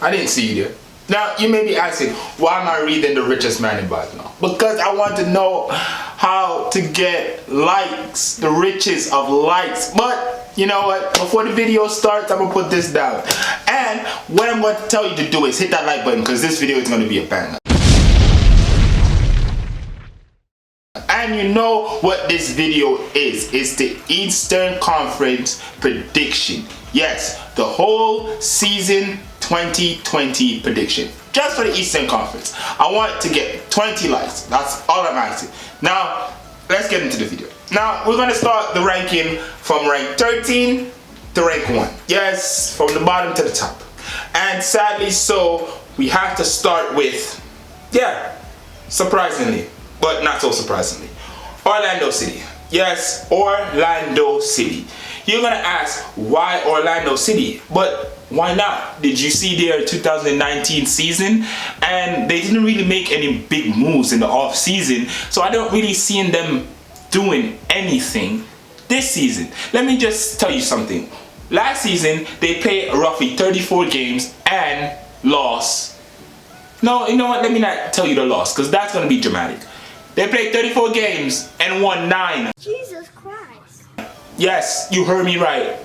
I didn't see you there. Now, you may be asking, why am I reading the richest man in Baltimore? Because I want to know how to get likes, the richest of likes. But, you know what? Before the video starts, I'm going to put this down. And what I'm going to tell you to do is hit that like button, because this video is going to be a banger. And you know what this video is. It's the Eastern Conference prediction. Yes, the whole season 2020 prediction. Just for the Eastern Conference. I want to get 20 likes. That's all I'm asking. Now, let's get into the video. Now, we're going to start the ranking from rank 13 to rank 1. Yes, from the bottom to the top. And sadly so, we have to start with, yeah, surprisingly, but not so surprisingly, Orlando City. Yes, Orlando City. You're gonna ask, why Orlando City? But why not? Did you see their 2019 season? And they didn't really make any big moves in the off season, so I don't really see them doing anything this season. Let me just tell you something. Last season, they played roughly 34 games and lost. No, you know what? Let me not tell you the loss, because that's gonna be dramatic. They played 34 games and won 9. Jesus Christ. Yes, you heard me right.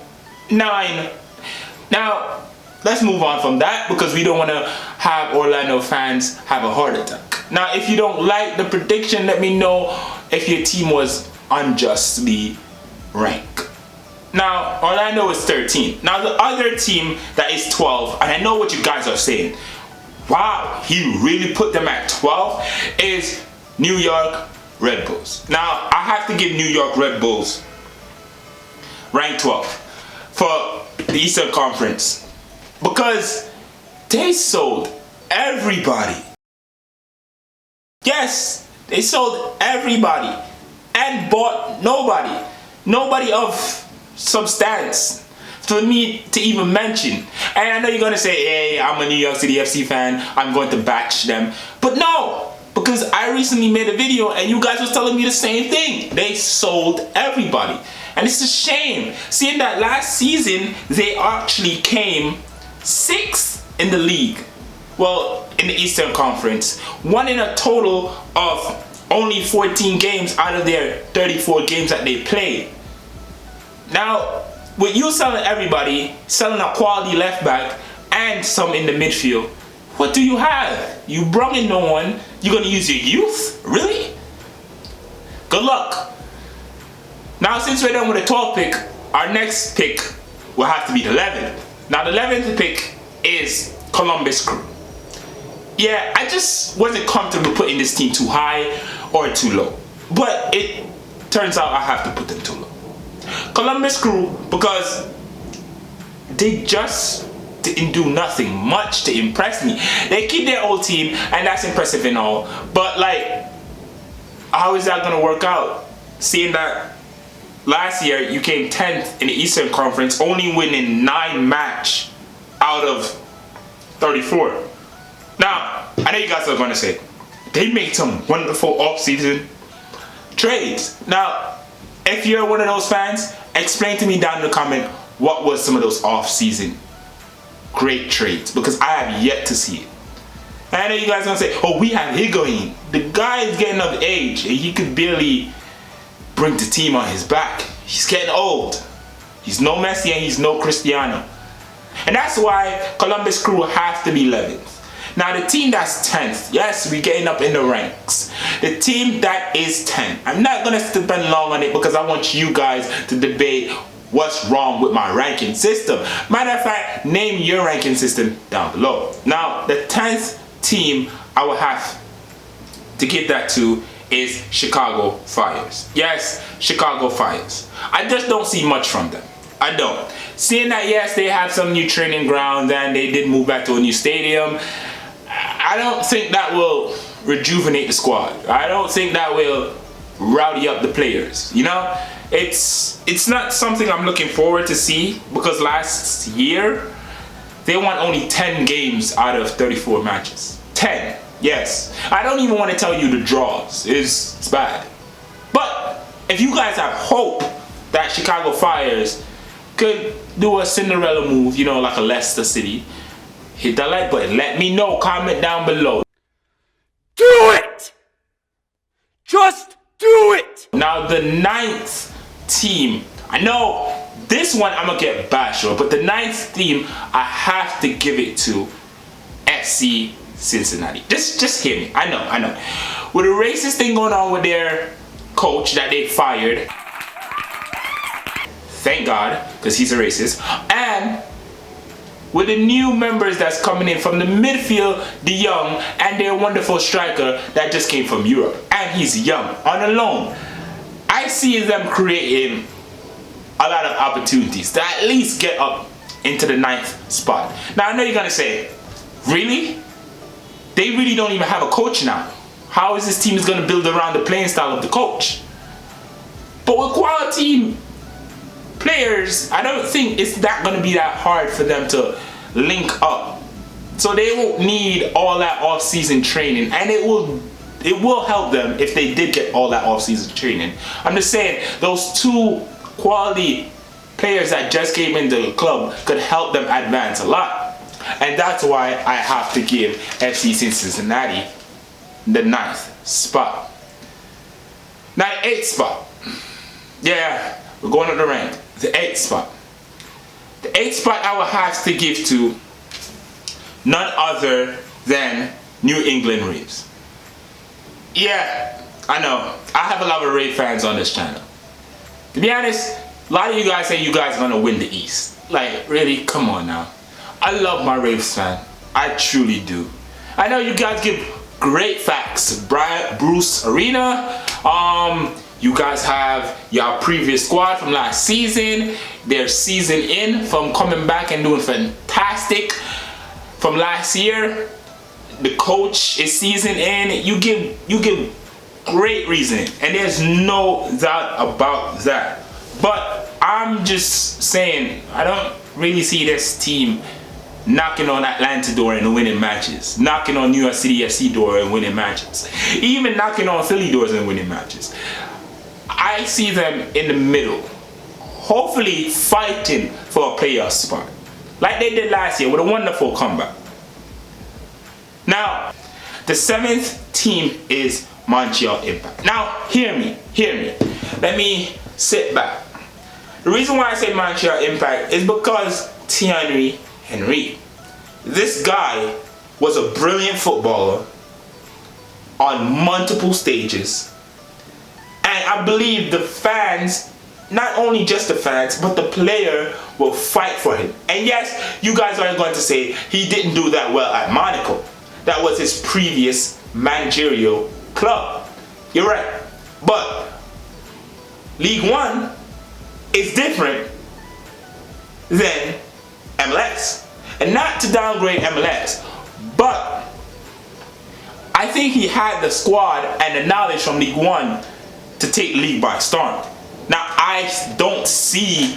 9. Now, let's move on from that, because we don't want to have Orlando fans have a heart attack. Now, if you don't like the prediction, let me know if your team was unjustly ranked. Now, Orlando is 13. Now, the other team that is 12, and I know what you guys are saying, wow, he really put them at 12, is New York Red Bulls. Now, I have to give New York Red Bulls rank 12 for the Eastern Conference, because they sold everybody. Yes, they sold everybody and bought nobody. Nobody of substance for me to even mention. And I know you're gonna say, hey, I'm a New York City FC fan, I'm going to bash them. But no, because I recently made a video and you guys was telling me the same thing. They sold everybody. And it's a shame, seeing that last season they actually came 6th in the league. Well, in the Eastern Conference. Won in a total of only 14 games out of their 34 games that they played. Now, with you selling everybody, selling a quality left back and some in the midfield, what do you have? You brought in no one. You're gonna use your youth? Really? Good luck. Now, since we're done with the 12th pick, our next pick will have to be the 11th. Now, the 11th pick is Columbus Crew. Yeah, I just wasn't comfortable putting this team too high or too low. But it turns out I have to put them too low. Columbus Crew, because they just didn't do nothing much to impress me. They keep their old team, and that's impressive and all. But, like, how is that going to work out? Seeing that last year you came 10th in the Eastern Conference, only winning 9 matches out of 34. Now, I know you guys are going to say, they made some wonderful off-season trades. Now, if you're one of those fans, explain to me down in the comment what was some of those off-season great trades, because I have yet to see it. And I know you guys are going to say, oh, we have Higuain. The guy is getting of age and he could barely bring the team on his back. He's getting old. He's no Messi and he's no Cristiano. And that's why Columbus Crew have to be 11th. Now, the team that's 10th, yes, we're getting up in the ranks. The team that is 10th, I'm not going to spend long on it because I want you guys to debate what's wrong with my ranking system. Matter of fact, name your ranking system down below. Now, the 10th team I will have to give that to is Chicago Fires. Yes, Chicago Fires. I just don't see much from them. I don't. Seeing that, yes, they have some new training grounds and they did move back to a new stadium, I don't think that will rejuvenate the squad. I don't think that will rowdy up the players. You know, it's not something I'm looking forward to see, because last year they won only 10 games out of 34 matches. 10, yes. I don't even want to tell you the draws. It's bad. But if you guys have hope that Chicago Fires could do a Cinderella move, you know, like a Leicester City, hit that like button. Let me know. Comment down below. Do it! Just do it! Now the 9th team. I know this one I'm gonna get bashed over, but the 9th team I have to give it to FC Cincinnati. Just hear me. I know. With the racist thing going on with their coach that they fired, thank God, because he's a racist, and with the new members that's coming in from the midfield, De Jong, and their wonderful striker that just came from Europe, and he's young, on a loan, I see them creating a lot of opportunities to at least get up into the 9th spot. Now I know you're gonna say, really? They really don't even have a coach now. How is this team is gonna build around the playing style of the coach? But with quality players, I don't think it's that gonna be that hard for them to link up. So they won't need all that off-season training, and it will help them if they did get all that off-season training. I'm just saying, those 2 quality players that just came into the club could help them advance a lot. And that's why I have to give FC Cincinnati the 9th spot. Now the 8th spot. Yeah, we're going up the rank. The 8th spot. The 8th spot I will have to give to none other than New England Reeves. Yeah, I know. I have a lot of Rave fans on this channel. To be honest, a lot of you guys say you guys are gonna win the East. Like, really? Come on now. I love my Raves fan. I truly do. I know you guys give great facts. Bruce Arena. You guys have your previous squad from last season. They're season in from coming back and doing fantastic from last year. The coach is season in. You give great reasoning, and there's no doubt about that. But I'm just saying, I don't really see this team knocking on Atlanta door and winning matches, knocking on New York City FC door and winning matches, even knocking on Philly doors and winning matches. I see them in the middle, hopefully fighting for a playoff spot, like they did last year with a wonderful comeback. Now, the 7th team is Montreal Impact. Now, hear me. Let me sit back. The reason why I say Montreal Impact is because Thierry Henry. This guy was a brilliant footballer on multiple stages. And I believe the fans, not only just the fans, but the player will fight for him. And yes, you guys are going to say he didn't do that well at Monaco. That was his previous managerial club. You're right. But League One is different than MLS. And not to downgrade MLS, but I think he had the squad and the knowledge from League One to take the league by storm. Now, I don't see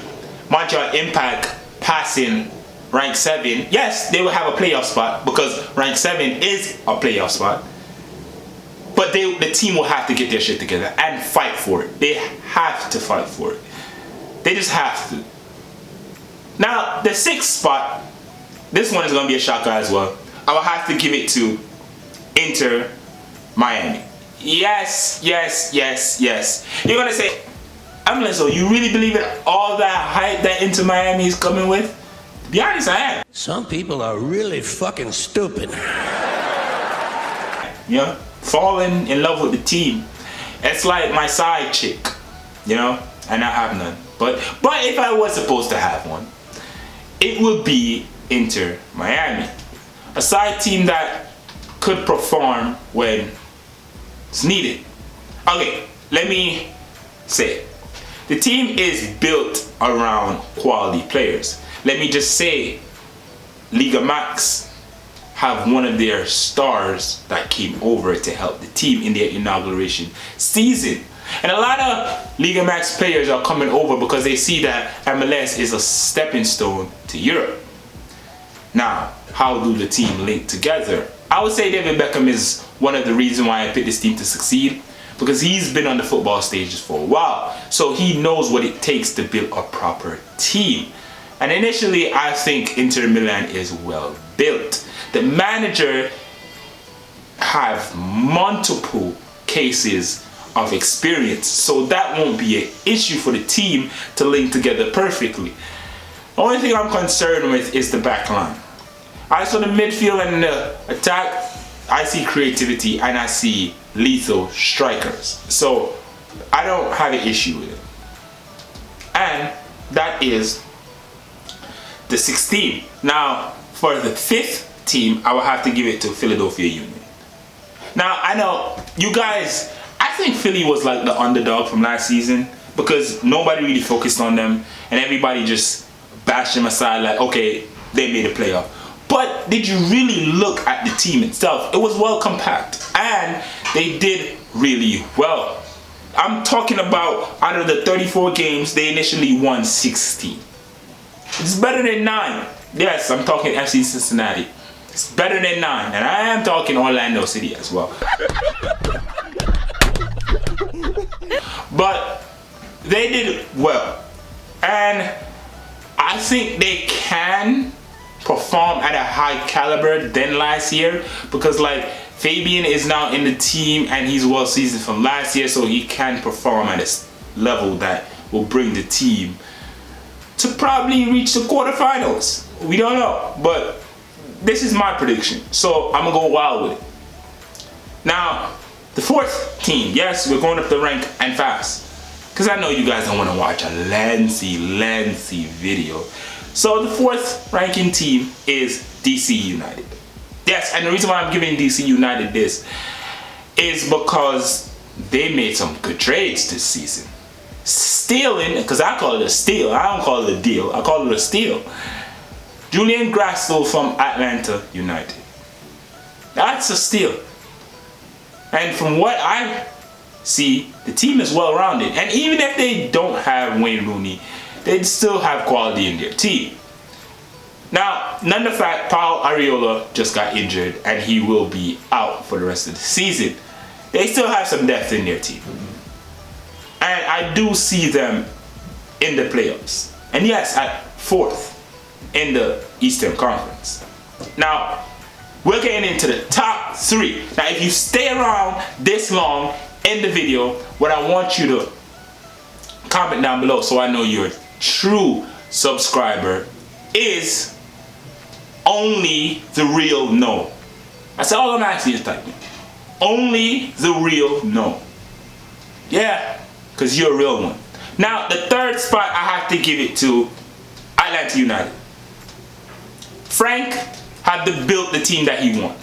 Montreal Impact passing rank 7. Yes, they will have a playoff spot because rank 7 is a playoff spot. But the team will have to get their shit together and fight for it. They have to fight for it. They just have to. Now, the 6th spot, this one is going to be a shocker as well. I will have to give it to Inter Miami. Yes. You're going to say, MLS Zone, you really believe in all that hype that Inter Miami is coming with? To be honest, I am. Some people are really fucking stupid. You know, falling in love with the team. It's like my side chick, you know, and I have none. But if I was supposed to have one, it would be Inter Miami. A side team that could perform when it's needed. Okay, let me say, the team is built around quality players. Let me just say, Liga Max have one of their stars that came over to help the team in their inauguration season. And a lot of Liga Max players are coming over because they see that MLS is a stepping stone to Europe. Now, how do the team link together? I would say David Beckham is one of the reasons why I picked this team to succeed, because he's been on the football stages for a while. So he knows what it takes to build a proper team. And initially, I think Inter Milan is well built. The manager have multiple cases of experience, so that won't be an issue for the team to link together perfectly. The only thing I'm concerned with is the back line. I saw the midfield and the attack, I see creativity and I see lethal strikers. So I don't have an issue with it. And that is the 16th. Now, for the 5th team, I will have to give it to Philadelphia Union. Now, I know you guys, I think Philly was like the underdog from last season because nobody really focused on them and everybody just bashed them aside like, okay, they made a playoff. But did you really look at the team itself? It was well compact and they did really well. I'm talking about out of the 34 games, they initially won 16. It's better than 9. Yes, I'm talking FC Cincinnati. It's better than 9. And I am talking Orlando City as well. But they did well. And I think they can perform at a high caliber than last year. Because like Fabian is now in the team and he's well seasoned from last year. So he can perform at a level that will bring the team to probably reach the quarterfinals. We don't know, but this is my prediction, so I'm gonna go wild with it. Now, the 4th team, yes, we're going up the rank and fast, because I know you guys don't want to watch a lengthy video. So the 4th ranking team is DC United. Yes, and the reason why I'm giving DC United this is because they made some good trades this season. Stealing, because I call it a steal, I don't call it a deal, I call it a steal. Julian Grasso from Atlanta United. That's a steal. And from what I see, the team is well rounded. And even if they don't have Wayne Rooney, they still have quality in their team. Now, none of the fact Paul Arriola just got injured and he will be out for the rest of the season. They still have some depth in their team. And I do see them in the playoffs. And yes, at 4th in the Eastern Conference. Now, we're getting into the top 3. Now, if you stay around this long in the video, what I want you to comment down below so I know you're a true subscriber is only the real no. That's all I'm asking you to type in. Only the real no. Yeah, because you're a real one. Now, the 3rd spot, I have to give it to Atlanta United. Frank had to build the team that he won.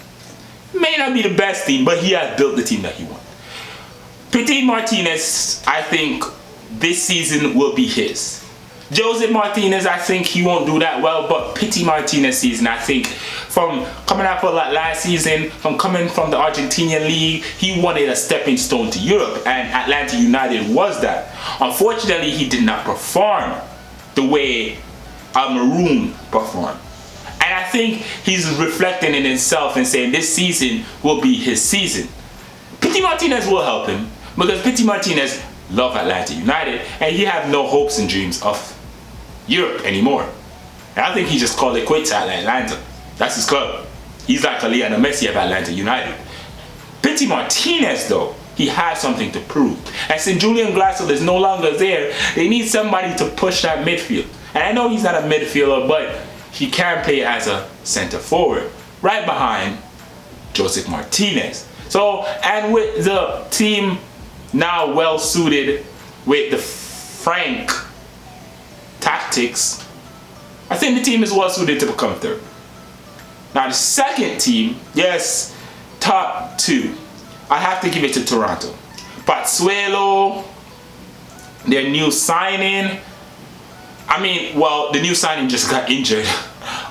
May not be the best team, but he has built the team that he won. Pity Martinez, I think this season will be his. Jose Martinez, I think he won't do that well, but Pity Martinez season, I think from coming up last season, from coming from the Argentinian league, he wanted a stepping stone to Europe, and Atlanta United was that. Unfortunately, he did not perform the way a Maroon performed. And I think he's reflecting in himself and saying this season will be his season. Pity Martinez will help him because Pity Martinez loves Atlanta United and he have no hopes and dreams of Europe anymore. And I think he just called it quits at Atlanta. That's his club. He's like a Lionel Messi of Atlanta United. Pity Martinez though, he has something to prove. And since Julian Grasso is no longer there, they need somebody to push that midfield. And I know he's not a midfielder, but he can play as a center forward, right behind Joseph Martinez. So, and with the team now well suited with the Frank tactics, I think the team is well suited to become 3rd. Now the 2nd team, yes, top 2. I have to give it to Toronto. Pazzuelo, their new signing. I mean, well, the new signing just got injured.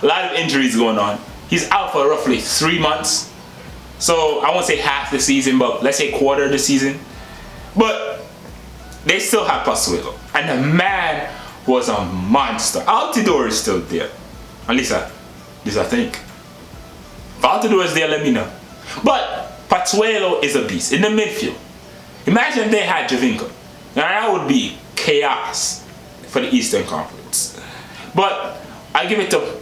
A lot of injuries going on. He's out for roughly 3 months. So I won't say half the season, but let's say quarter of the season. But they still have Pazzuelo. And the man was a monster. Altidore is still there. At least I think. If Altidore is there, let me know. But Pazzuelo is a beast in the midfield. Imagine if they had Javinko. Now that would be chaos for the Eastern Conference. But I give it to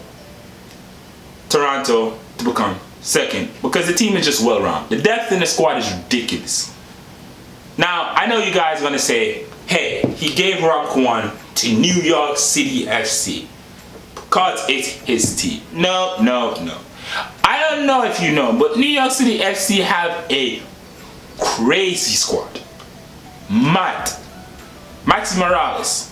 Toronto to become second because the team is just well-rounded. The depth in the squad is ridiculous. Now, I know you guys are going to say, hey, he gave rank 1 to New York City FC because it's his team. No. I don't know if you know, but New York City FC have a crazy squad. Mad. Maxi Morales,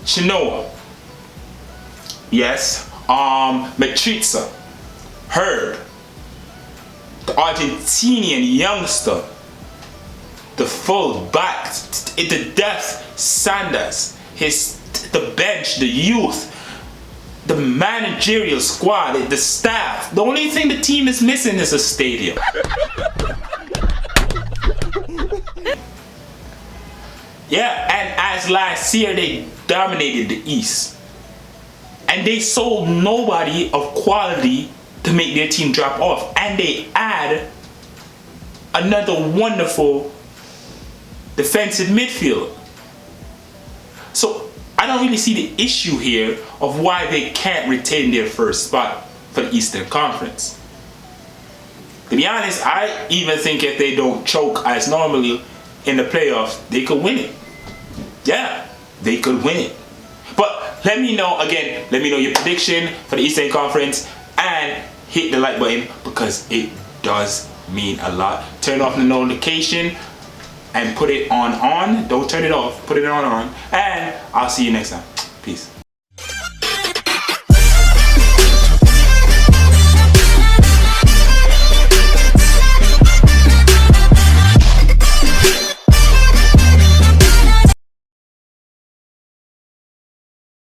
Chinoa, yes, Matriza, Herb, the Argentinian youngster, the full back, the depth, Sanders, the bench, the youth, the managerial squad, the staff. The only thing the team is missing is a stadium. Yeah, and as last year they dominated the East. And they sold nobody of quality to make their team drop off. And they add another wonderful defensive midfielder. So I don't really see the issue here of why they can't retain their first spot for the Eastern Conference. To be honest, I even think if they don't choke as normally in the playoffs, they could win it. Yeah, they could win it. But let me know your prediction for the Eastern Conference and hit the like button because it does mean a lot. Turn off the notification and put it on. Don't turn it off. Put it on. And I'll see you next time. Peace.